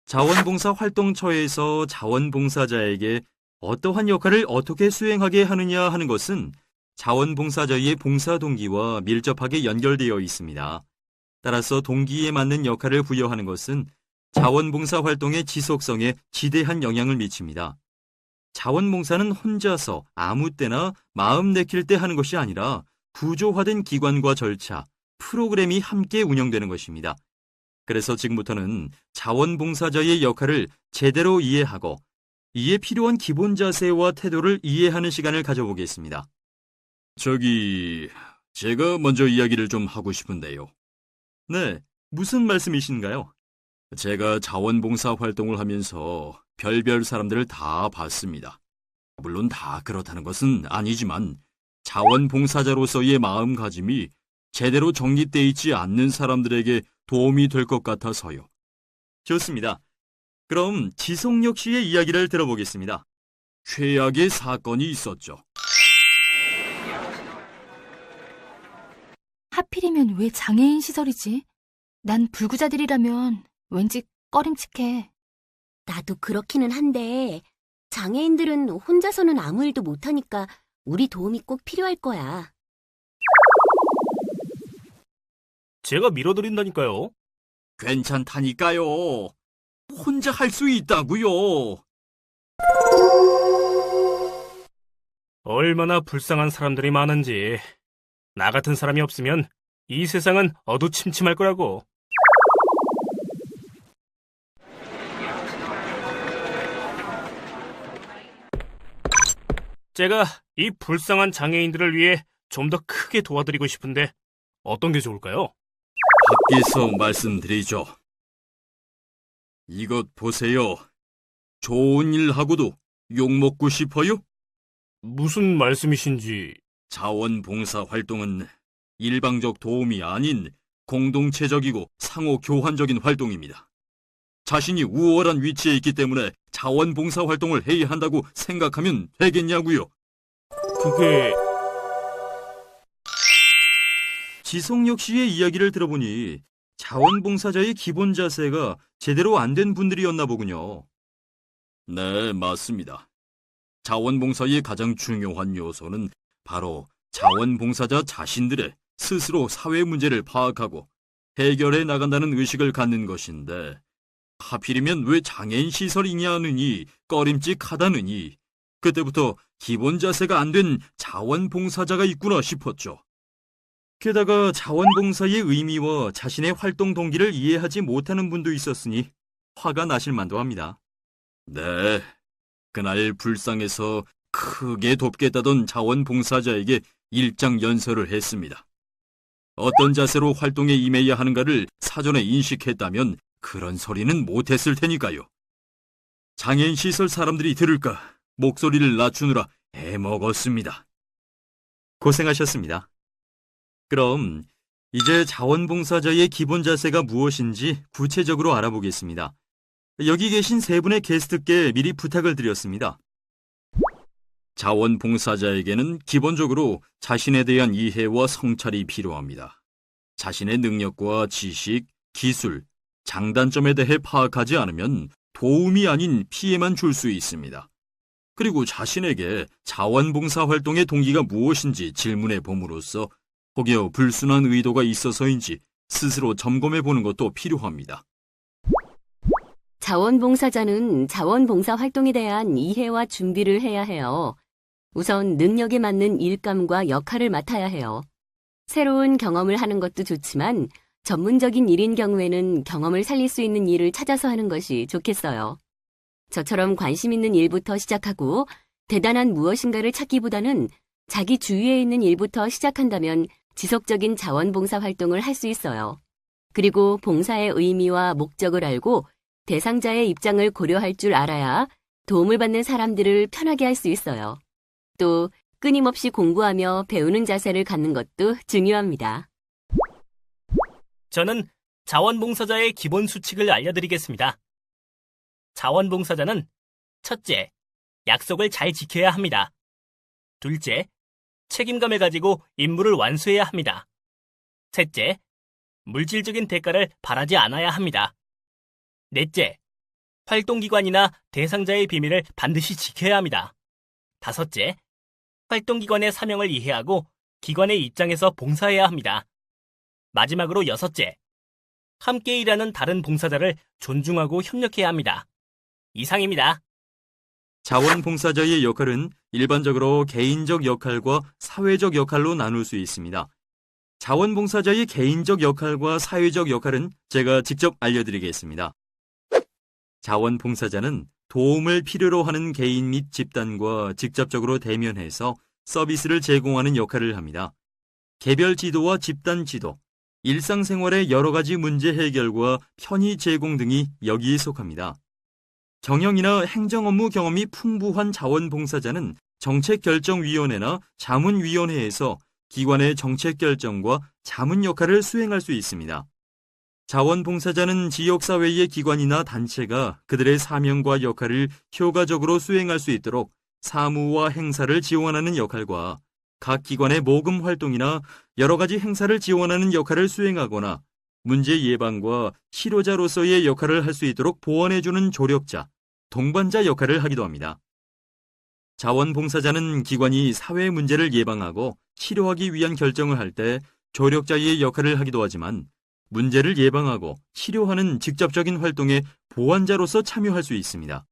자원봉사 활동처에서 자원봉사자에게 어떠한 역할을 어떻게 수행하게 하느냐 하는 것은 자원봉사자의 봉사 동기와 밀접하게 연결되어 있습니다. 따라서 동기에 맞는 역할을 부여하는 것은 자원봉사 활동의 지속성에 지대한 영향을 미칩니다. 자원봉사는 혼자서 아무 때나 마음 내킬 때 하는 것이 아니라 구조화된 기관과 절차, 프로그램이 함께 운영되는 것입니다. 그래서 지금부터는 자원봉사자의 역할을 제대로 이해하고 이에 필요한 기본 자세와 태도를 이해하는 시간을 가져보겠습니다. 제가 먼저 이야기를 좀 하고 싶은데요. 네, 무슨 말씀이신가요? 제가 자원봉사 활동을 하면서 별별 사람들을 다 봤습니다. 물론 다 그렇다는 것은 아니지만 자원봉사자로서의 마음가짐이 제대로 정립되어 있지 않는 사람들에게 도움이 될 것 같아서요. 좋습니다. 그럼 지속력 씨의 이야기를 들어보겠습니다. 최악의 사건이 있었죠. 하필이면 왜 장애인 시설이지? 난 불구자들이라면 왠지 꺼림칙해. 나도 그렇기는 한데 장애인들은 혼자서는 아무 일도 못하니까 우리 도움이 꼭 필요할 거야. 제가 밀어드린다니까요. 괜찮다니까요. 혼자 할 수 있다고요. 얼마나 불쌍한 사람들이 많은지. 나 같은 사람이 없으면 이 세상은 어두침침할 거라고. 제가 이 불쌍한 장애인들을 위해 좀 더 크게 도와드리고 싶은데 어떤 게 좋을까요? 밖에서 말씀드리죠. 이것 보세요. 좋은 일 하고도 욕먹고 싶어요? 무슨 말씀이신지. 자원봉사 활동은 일방적 도움이 아닌 공동체적이고 상호 교환적인 활동입니다. 자신이 우월한 위치에 있기 때문에 자원봉사 활동을 해야 한다고 생각하면 되겠냐고요? 그게... 지속력 씨의 이야기를 들어보니 자원봉사자의 기본 자세가 제대로 안 된 분들이었나 보군요. 네, 맞습니다. 자원봉사의 가장 중요한 요소는 바로 자원봉사자 자신들의 스스로 사회 문제를 파악하고 해결해 나간다는 의식을 갖는 것인데 하필이면 왜 장애인 시설이냐느니 꺼림칙하다느니 그때부터 기본 자세가 안 된 자원봉사자가 있구나 싶었죠. 게다가 자원봉사의 의미와 자신의 활동 동기를 이해하지 못하는 분도 있었으니 화가 나실 만도 합니다. 네, 그날 불쌍해서 크게 돕겠다던 자원봉사자에게 일장 연설을 했습니다. 어떤 자세로 활동에 임해야 하는가를 사전에 인식했다면 그런 소리는 못했을 테니까요. 장애인 시설 사람들이 들을까 목소리를 낮추느라 애먹었습니다. 고생하셨습니다. 그럼 이제 자원봉사자의 기본 자세가 무엇인지 구체적으로 알아보겠습니다. 여기 계신 세 분의 게스트께 미리 부탁을 드렸습니다. 자원봉사자에게는 기본적으로 자신에 대한 이해와 성찰이 필요합니다. 자신의 능력과 지식, 기술, 장단점에 대해 파악하지 않으면 도움이 아닌 피해만 줄 수 있습니다. 그리고 자신에게 자원봉사 활동의 동기가 무엇인지 질문해 봄으로써 혹여 불순한 의도가 있어서인지 스스로 점검해 보는 것도 필요합니다. 자원봉사자는 자원봉사 활동에 대한 이해와 준비를 해야 해요. 우선 능력에 맞는 일감과 역할을 맡아야 해요. 새로운 경험을 하는 것도 좋지만 전문적인 일인 경우에는 경험을 살릴 수 있는 일을 찾아서 하는 것이 좋겠어요. 저처럼 관심 있는 일부터 시작하고 대단한 무엇인가를 찾기보다는 자기 주위에 있는 일부터 시작한다면 지속적인 자원봉사 활동을 할 수 있어요. 그리고 봉사의 의미와 목적을 알고 대상자의 입장을 고려할 줄 알아야 도움을 받는 사람들을 편하게 할 수 있어요. 또 끊임없이 공부하며 배우는 자세를 갖는 것도 중요합니다. 저는 자원봉사자의 기본 수칙을 알려드리겠습니다. 자원봉사자는 첫째, 약속을 잘 지켜야 합니다. 둘째, 책임감을 가지고 임무를 완수해야 합니다. 셋째, 물질적인 대가를 바라지 않아야 합니다. 넷째, 활동기관이나 대상자의 비밀을 반드시 지켜야 합니다. 5째, 활동기관의 사명을 이해하고 기관의 입장에서 봉사해야 합니다. 마지막으로 6째, 함께 일하는 다른 봉사자를 존중하고 협력해야 합니다. 이상입니다. 자원봉사자의 역할은 일반적으로 개인적 역할과 사회적 역할로 나눌 수 있습니다. 자원봉사자의 개인적 역할과 사회적 역할은 제가 직접 알려드리겠습니다. 자원봉사자는 도움을 필요로 하는 개인 및 집단과 직접적으로 대면해서 서비스를 제공하는 역할을 합니다. 개별 지도와 집단 지도, 일상생활의 여러 가지 문제 해결과 편의 제공 등이 여기에 속합니다. 경영이나 행정 업무 경험이 풍부한 자원봉사자는 정책결정위원회나 자문위원회에서 기관의 정책 결정과 자문 역할을 수행할 수 있습니다. 자원봉사자는 지역사회의 기관이나 단체가 그들의 사명과 역할을 효과적으로 수행할 수 있도록 사무와 행사를 지원하는 역할과 각 기관의 모금 활동이나 여러 가지 행사를 지원하는 역할을 수행하거나 문제 예방과 치료자로서의 역할을 할 수 있도록 보완해주는 조력자, 동반자 역할을 하기도 합니다. 자원봉사자는 기관이 사회 문제를 예방하고 치료하기 위한 결정을 할 때 조력자의 역할을 하기도 하지만 문제를 예방하고 치료하는 직접적인 활동에 보완자로서 참여할 수 있습니다.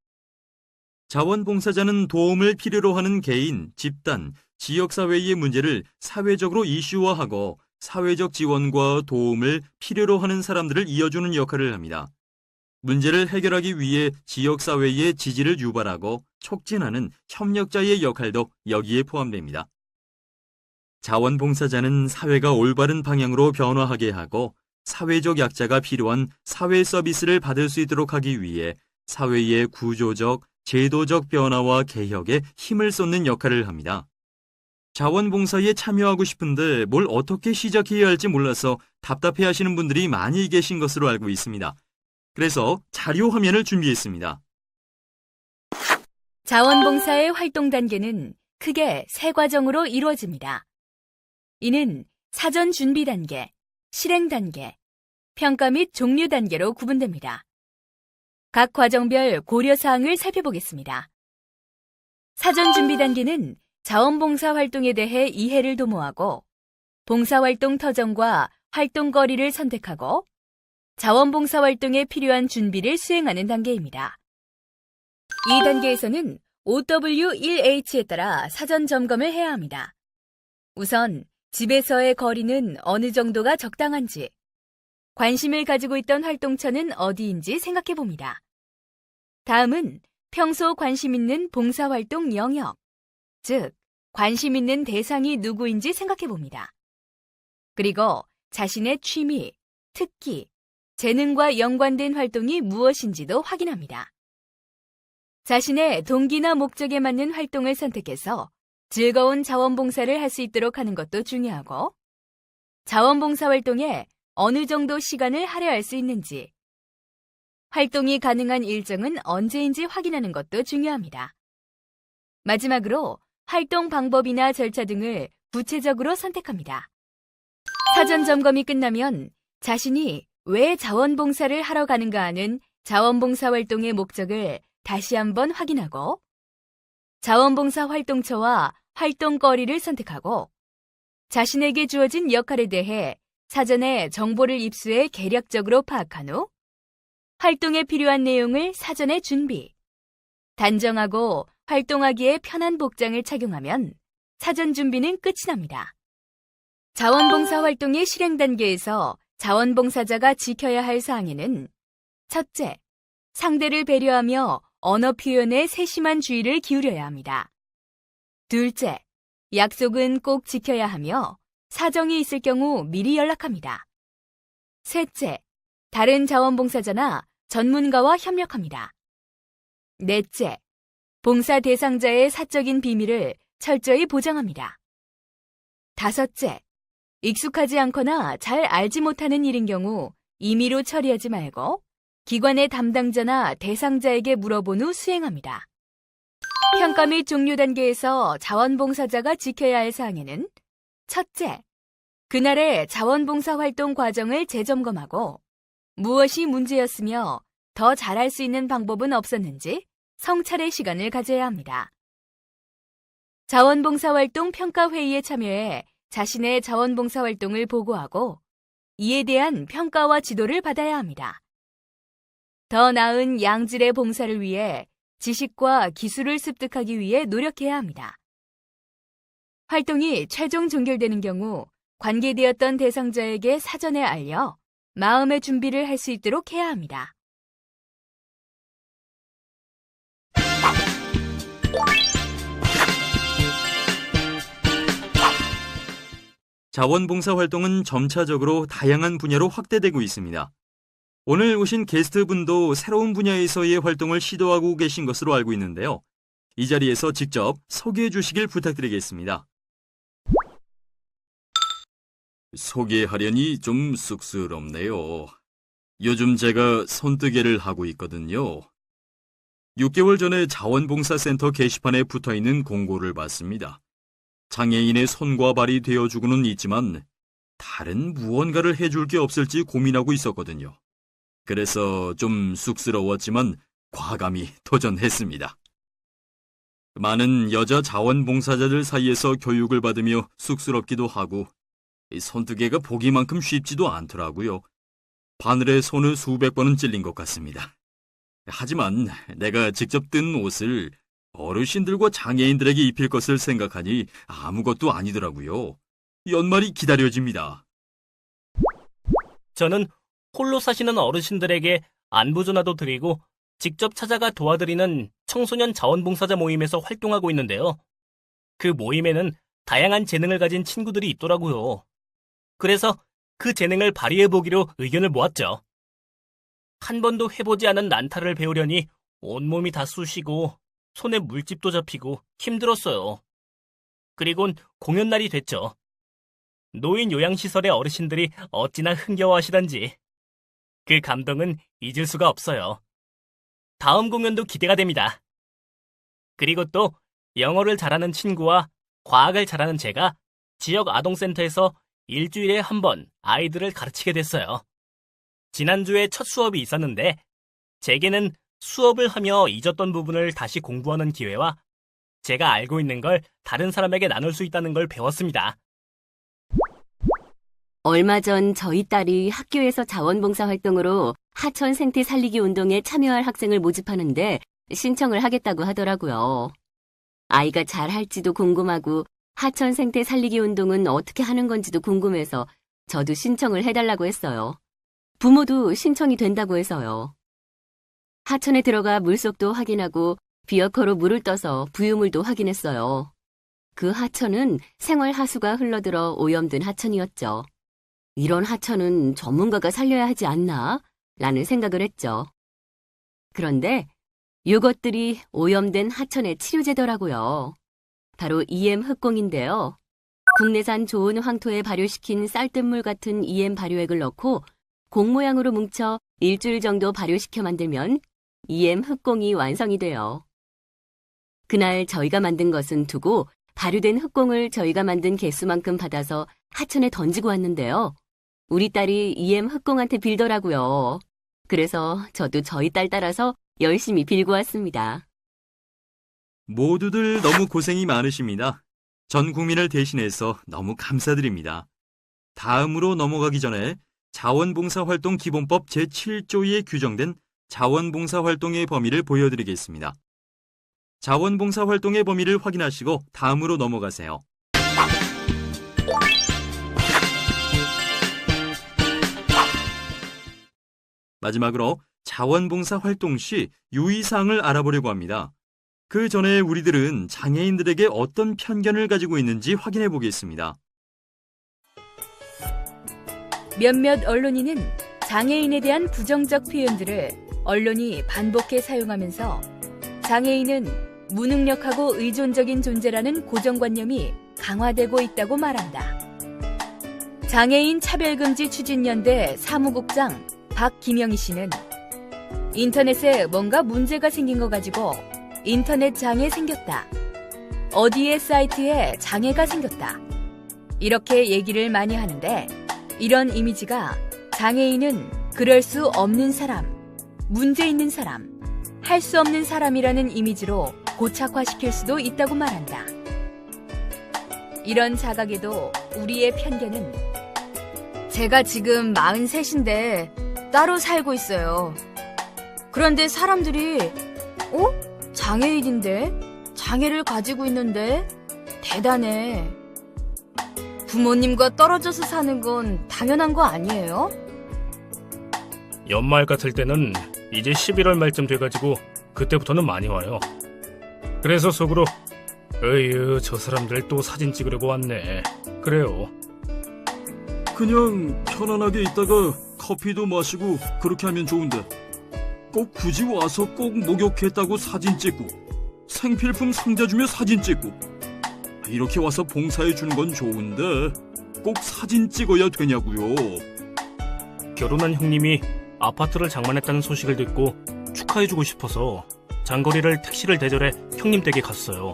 자원봉사자는 도움을 필요로 하는 개인, 집단, 지역사회의 문제를 사회적으로 이슈화하고 사회적 지원과 도움을 필요로 하는 사람들을 이어주는 역할을 합니다. 문제를 해결하기 위해 지역사회의 지지를 유발하고 촉진하는 협력자의 역할도 여기에 포함됩니다. 자원봉사자는 사회가 올바른 방향으로 변화하게 하고 사회적 약자가 필요한 사회 서비스를 받을 수 있도록 하기 위해 사회의 구조적, 제도적 변화와 개혁에 힘을 쏟는 역할을 합니다. 자원봉사에 참여하고 싶은데 뭘 어떻게 시작해야 할지 몰라서 답답해하시는 분들이 많이 계신 것으로 알고 있습니다. 그래서 자료 화면을 준비했습니다. 자원봉사의 활동 단계는 크게 3과정으로 이루어집니다. 이는 사전 준비 단계, 실행 단계, 평가 및 종료 단계로 구분됩니다. 각 과정별 고려사항을 살펴보겠습니다. 사전 준비 단계는 자원봉사 활동에 대해 이해를 도모하고 봉사활동 터전과 활동거리를 선택하고 자원봉사 활동에 필요한 준비를 수행하는 단계입니다. 이 단계에서는 OW1H에 따라 사전 점검을 해야 합니다. 우선 집에서의 거리는 어느 정도가 적당한지, 관심을 가지고 있던 활동처는 어디인지 생각해 봅니다. 다음은 평소 관심 있는 봉사활동 영역, 즉 관심 있는 대상이 누구인지 생각해 봅니다. 그리고 자신의 취미, 특기, 재능과 연관된 활동이 무엇인지도 확인합니다. 자신의 동기나 목적에 맞는 활동을 선택해서 즐거운 자원봉사를 할 수 있도록 하는 것도 중요하고, 자원봉사 활동에 어느 정도 시간을 할애할 수 있는지, 활동이 가능한 일정은 언제인지 확인하는 것도 중요합니다. 마지막으로 활동 방법이나 절차 등을 구체적으로 선택합니다. 사전 점검이 끝나면 자신이 왜 자원봉사를 하러 가는가 하는 자원봉사 활동의 목적을 다시 한번 확인하고, 자원봉사 활동처와 활동거리를 선택하고, 자신에게 주어진 역할에 대해 사전에 정보를 입수해 개략적으로 파악한 후 활동에 필요한 내용을 사전에 준비, 단정하고 활동하기에 편한 복장을 착용하면 사전 준비는 끝이 납니다. 자원봉사 활동의 실행 단계에서 자원봉사자가 지켜야 할 사항에는 첫째, 상대를 배려하며 언어 표현에 세심한 주의를 기울여야 합니다. 둘째, 약속은 꼭 지켜야 하며 사정이 있을 경우 미리 연락합니다. 셋째, 다른 자원봉사자나 전문가와 협력합니다. 넷째, 봉사 대상자의 사적인 비밀을 철저히 보장합니다. 다섯째, 익숙하지 않거나 잘 알지 못하는 일인 경우 임의로 처리하지 말고 기관의 담당자나 대상자에게 물어본 후 수행합니다. 평가 및 종료 단계에서 자원봉사자가 지켜야 할 사항에는 첫째, 그날의 자원봉사 활동 과정을 재점검하고 무엇이 문제였으며 더 잘할 수 있는 방법은 없었는지 성찰의 시간을 가져야 합니다. 자원봉사활동 평가회의에 참여해 자신의 자원봉사활동을 보고하고 이에 대한 평가와 지도를 받아야 합니다. 더 나은 양질의 봉사를 위해 지식과 기술을 습득하기 위해 노력해야 합니다. 활동이 최종 종결되는 경우 관계되었던 대상자에게 사전에 알려 마음의 준비를 할 수 있도록 해야 합니다. 자원봉사 활동은 점차적으로 다양한 분야로 확대되고 있습니다. 오늘 오신 게스트분도 새로운 분야에서의 활동을 시도하고 계신 것으로 알고 있는데요. 이 자리에서 직접 소개해 주시길 부탁드리겠습니다. 소개하려니 좀 쑥스럽네요. 요즘 제가 손뜨개를 하고 있거든요. 6개월 전에 자원봉사센터 게시판에 붙어있는 공고를 봤습니다. 장애인의 손과 발이 되어주고는 있지만 다른 무언가를 해줄 게 없을지 고민하고 있었거든요. 그래서 좀 쑥스러웠지만 과감히 도전했습니다. 많은 여자 자원봉사자들 사이에서 교육을 받으며 쑥스럽기도 하고 손뜨개가 보기만큼 쉽지도 않더라고요. 바늘에 손을 수백 번은 찔린 것 같습니다. 하지만 내가 직접 뜬 옷을 어르신들과 장애인들에게 입힐 것을 생각하니 아무것도 아니더라고요. 연말이 기다려집니다. 저는 홀로 사시는 어르신들에게 안부 전화도 드리고 직접 찾아가 도와드리는 청소년 자원봉사자 모임에서 활동하고 있는데요. 그 모임에는 다양한 재능을 가진 친구들이 있더라고요. 그래서 그 재능을 발휘해보기로 의견을 모았죠. 한 번도 해보지 않은 난타를 배우려니 온몸이 다 쑤시고 손에 물집도 잡히고 힘들었어요. 그리곤 공연날이 됐죠. 노인 요양시설의 어르신들이 어찌나 흥겨워하시던지 그 감동은 잊을 수가 없어요. 다음 공연도 기대가 됩니다. 그리고 또 영어를 잘하는 친구와 과학을 잘하는 제가 지역 아동센터에서 일주일에 한 번 아이들을 가르치게 됐어요. 지난주에 첫 수업이 있었는데 제게는 수업을 하며 잊었던 부분을 다시 공부하는 기회와 제가 알고 있는 걸 다른 사람에게 나눌 수 있다는 걸 배웠습니다. 얼마 전 저희 딸이 학교에서 자원봉사 활동으로 하천 생태 살리기 운동에 참여할 학생을 모집하는데 신청을 하겠다고 하더라고요. 아이가 잘 할지도 궁금하고 하천 생태 살리기 운동은 어떻게 하는 건지도 궁금해서 저도 신청을 해달라고 했어요. 부모도 신청이 된다고 해서요. 하천에 들어가 물속도 확인하고 비어커로 물을 떠서 부유물도 확인했어요. 그 하천은 생활 하수가 흘러들어 오염된 하천이었죠. 이런 하천은 전문가가 살려야 하지 않나? 라는 생각을 했죠. 그런데 이것들이 오염된 하천의 치료제더라고요. 바로 EM 흑공인데요. 국내산 좋은 황토에 발효시킨 쌀뜨물 같은 EM 발효액을 넣고 공 모양으로 뭉쳐 일주일 정도 발효시켜 만들면 EM 흑공이 완성이 돼요. 그날 저희가 만든 것은 두고 발효된 흑공을 저희가 만든 개수만큼 받아서 하천에 던지고 왔는데요. 우리 딸이 EM 흑공한테 빌더라고요. 그래서 저도 저희 딸 따라서 열심히 빌고 왔습니다. 모두들 너무 고생이 많으십니다. 전 국민을 대신해서 너무 감사드립니다. 다음으로 넘어가기 전에 자원봉사활동 기본법 제7조에 규정된 자원봉사활동의 범위를 보여드리겠습니다. 자원봉사활동의 범위를 확인하시고 다음으로 넘어가세요. 마지막으로 자원봉사활동 시 유의사항을 알아보려고 합니다. 그 전에 우리들은 장애인들에게 어떤 편견을 가지고 있는지 확인해 보겠습니다. 몇몇 언론인은 장애인에 대한 부정적 표현들을 언론이 반복해 사용하면서 장애인은 무능력하고 의존적인 존재라는 고정관념이 강화되고 있다고 말한다. 장애인 차별금지 추진연대 사무국장 박김영희 씨는 인터넷에 뭔가 문제가 생긴 거 가지고 인터넷 장애 생겼다. 어디에 사이트에 장애가 생겼다. 이렇게 얘기를 많이 하는데 이런 이미지가 장애인은 그럴 수 없는 사람, 문제 있는 사람, 할 수 없는 사람이라는 이미지로 고착화시킬 수도 있다고 말한다. 이런 자각에도 우리의 편견은 제가 지금 43인데 따로 살고 있어요. 그런데 사람들이 장애인인데? 장애를 가지고 있는데? 대단해. 부모님과 떨어져서 사는 건 당연한 거 아니에요? 연말 같을 때는 이제 11월 말쯤 돼가지고 그때부터는 많이 와요. 그래서 속으로 으유, 저 사람들 또 사진 찍으려고 왔네. 그래요. 그냥 편안하게 있다가 커피도 마시고 그렇게 하면 좋은데 꼭 굳이 와서 꼭 목욕했다고 사진 찍고 생필품 상자 주며 사진 찍고 이렇게 와서 봉사해 주는 건 좋은데 꼭 사진 찍어야 되냐고요. 결혼한 형님이 아파트를 장만했다는 소식을 듣고 축하해주고 싶어서 장거리를 택시를 대절해 형님 댁에 갔어요.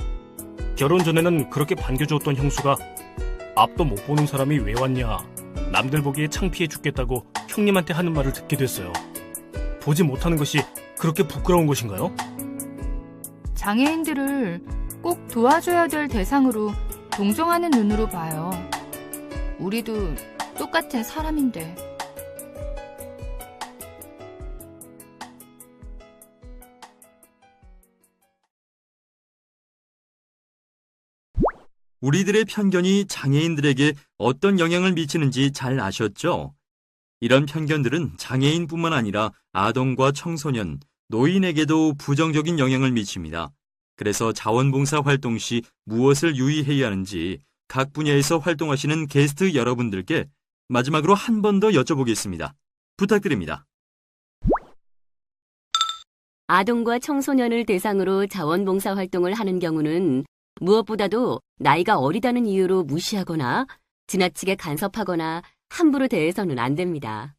결혼 전에는 그렇게 반겨주었던 형수가 앞도 못 보는 사람이 왜 왔냐, 남들 보기에 창피해 죽겠다고 형님한테 하는 말을 듣게 됐어요. 보지 못하는 것이 그렇게 부끄러운 것인가요? 장애인들을 꼭 도와줘야 될 대상으로 동정하는 눈으로 봐요. 우리도 똑같은 사람인데. 우리들의 편견이 장애인들에게 어떤 영향을 미치는지 잘 아셨죠? 이런 편견들은 장애인뿐만 아니라 아동과 청소년, 노인에게도 부정적인 영향을 미칩니다. 그래서 자원봉사 활동 시 무엇을 유의해야 하는지 각 분야에서 활동하시는 게스트 여러분들께 마지막으로 한 번 더 여쭤보겠습니다. 부탁드립니다. 아동과 청소년을 대상으로 자원봉사 활동을 하는 경우는 무엇보다도 나이가 어리다는 이유로 무시하거나 지나치게 간섭하거나 함부로 대해서는 안 됩니다.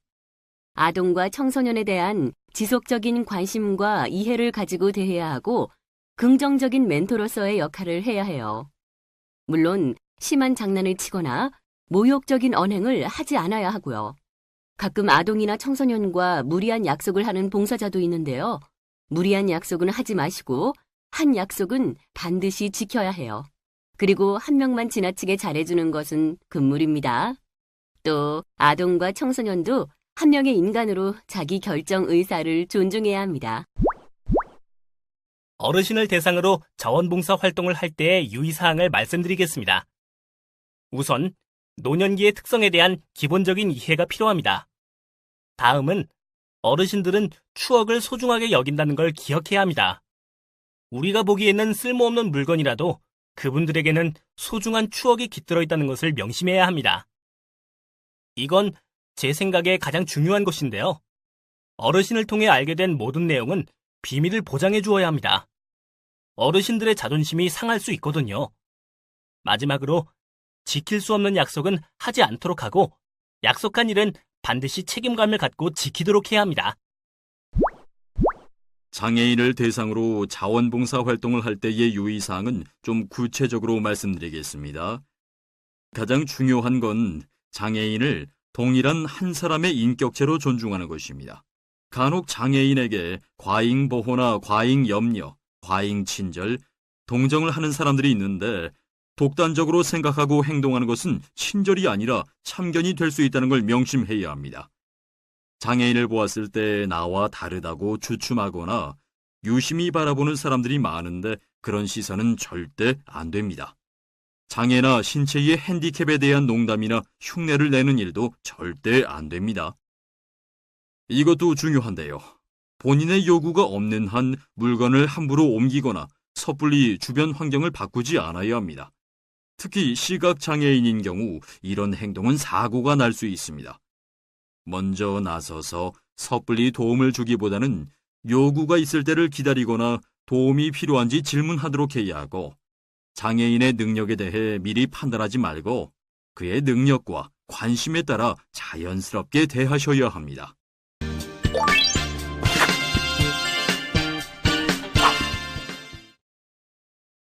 아동과 청소년에 대한 지속적인 관심과 이해를 가지고 대해야 하고 긍정적인 멘토로서의 역할을 해야 해요. 물론 심한 장난을 치거나 모욕적인 언행을 하지 않아야 하고요. 가끔 아동이나 청소년과 무리한 약속을 하는 봉사자도 있는데요. 무리한 약속은 하지 마시고 한 약속은 반드시 지켜야 해요. 그리고 한 명만 지나치게 잘해주는 것은 금물입니다. 또 아동과 청소년도 한 명의 인간으로 자기 결정 의사를 존중해야 합니다. 어르신을 대상으로 자원봉사 활동을 할 때의 유의사항을 말씀드리겠습니다. 우선 노년기의 특성에 대한 기본적인 이해가 필요합니다. 다음은 어르신들은 추억을 소중하게 여긴다는 걸 기억해야 합니다. 우리가 보기에는 쓸모없는 물건이라도 그분들에게는 소중한 추억이 깃들어 있다는 것을 명심해야 합니다. 이건 제 생각에 가장 중요한 것인데요. 어르신을 통해 알게 된 모든 내용은 비밀을 보장해 주어야 합니다. 어르신들의 자존심이 상할 수 있거든요. 마지막으로 지킬 수 없는 약속은 하지 않도록 하고 약속한 일은 반드시 책임감을 갖고 지키도록 해야 합니다. 장애인을 대상으로 자원봉사 활동을 할 때의 유의사항은 좀 구체적으로 말씀드리겠습니다. 가장 중요한 건 장애인을 동일한 한 사람의 인격체로 존중하는 것입니다. 간혹 장애인에게 과잉 보호나 과잉 염려, 과잉 친절, 동정을 하는 사람들이 있는데 독단적으로 생각하고 행동하는 것은 친절이 아니라 참견이 될 수 있다는 걸 명심해야 합니다. 장애인을 보았을 때 나와 다르다고 주춤하거나 유심히 바라보는 사람들이 많은데 그런 시선은 절대 안 됩니다. 장애나 신체의 핸디캡에 대한 농담이나 흉내를 내는 일도 절대 안 됩니다. 이것도 중요한데요. 본인의 요구가 없는 한 물건을 함부로 옮기거나 섣불리 주변 환경을 바꾸지 않아야 합니다. 특히 시각장애인인 경우 이런 행동은 사고가 날 수 있습니다. 먼저 나서서 섣불리 도움을 주기보다는 요구가 있을 때를 기다리거나 도움이 필요한지 질문하도록 해야 하고 장애인의 능력에 대해 미리 판단하지 말고 그의 능력과 관심에 따라 자연스럽게 대하셔야 합니다.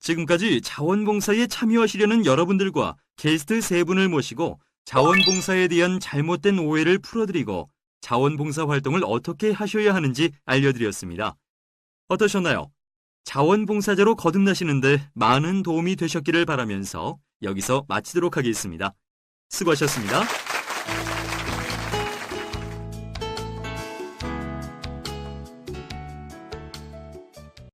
지금까지 자원봉사에 참여하시려는 여러분들과 게스트 3분을 모시고 자원봉사에 대한 잘못된 오해를 풀어드리고 자원봉사 활동을 어떻게 하셔야 하는지 알려드렸습니다. 어떠셨나요? 자원봉사자로 거듭나시는데 많은 도움이 되셨기를 바라면서 여기서 마치도록 하겠습니다. 수고하셨습니다.